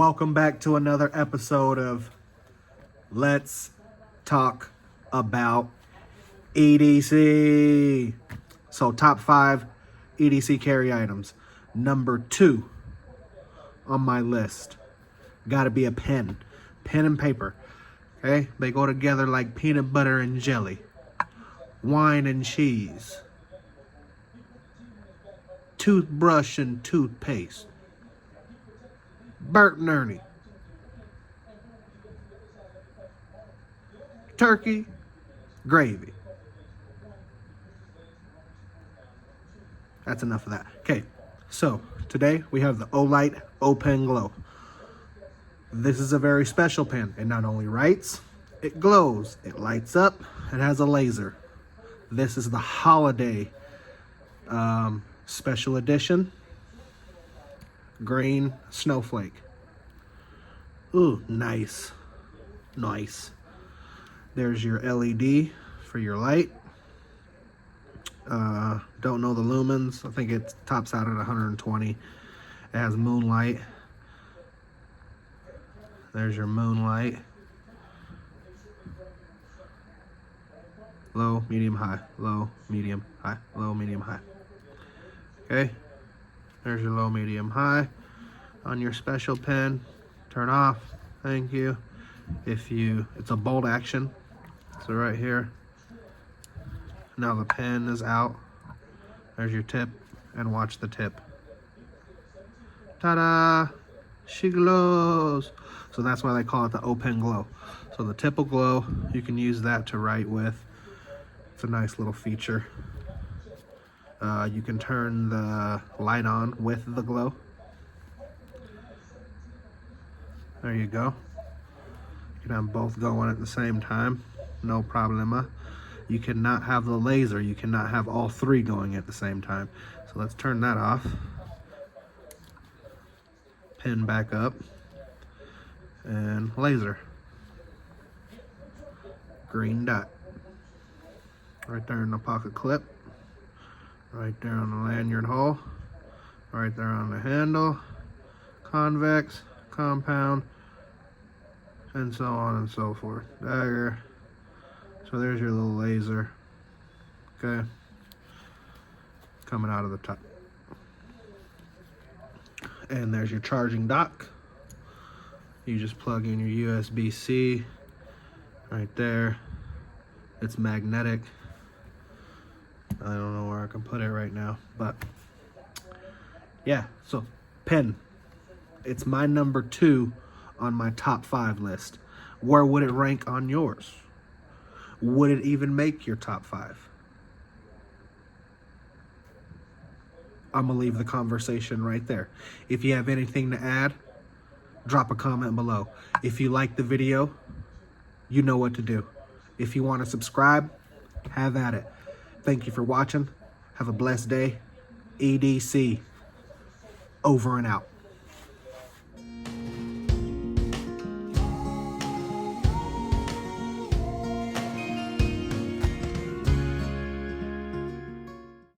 Welcome back to another episode of Let's Talk About EDC. So top 5 EDC carry items. Number 2 on my list. Gotta be a pen. Pen and paper. Okay? They go together like peanut butter and jelly. Wine and cheese. Toothbrush and toothpaste. Bert and Ernie. Turkey, gravy. That's enough of that. Okay, so today we have the Olight O Pen Glow. This is a very special pen. It not only writes, it glows, it lights up, it has a laser. This is the holiday special edition. Green snowflake. Ooh, nice. Nice. There's your LED for your light. Don't know the lumens. I think it tops out at 120. It has moonlight. There's your moonlight. Low, medium, high. Low, medium, high. Low, medium, high. Okay. There's your low, medium, high. On your special pen, turn off. Thank you. It's a bolt action. So right here. Now the pen is out. There's your tip, and watch the tip. Ta-da! She glows. So that's why they call it the O Pen Glow. So the tip will glow. You can use that to write with. It's a nice little feature. You can turn the light on with the glow. There you go. You can have both going at the same time. No problema. You cannot have the laser. You cannot have all three going at the same time. So let's turn that off. Pin back up. And laser. Green dot. Right there in the pocket clip. Right there on the lanyard hole. Right there on the handle. Convex, compound, and so on and so forth. Dagger. So there's your little laser. Okay. Coming out of the top. And there's your charging dock. You just plug in your USB-C right there. It's magnetic. I don't know where I can put it right now, but yeah, so pen. It's my number 2 on my top 5 list. Where would it rank on yours? Would it even make your top 5? I'm gonna leave the conversation right there. If you have anything to add, drop a comment below. If you like the video, you know what to do. If you want to subscribe, have at it. Thank you for watching. Have a blessed day. EDC. Over and out.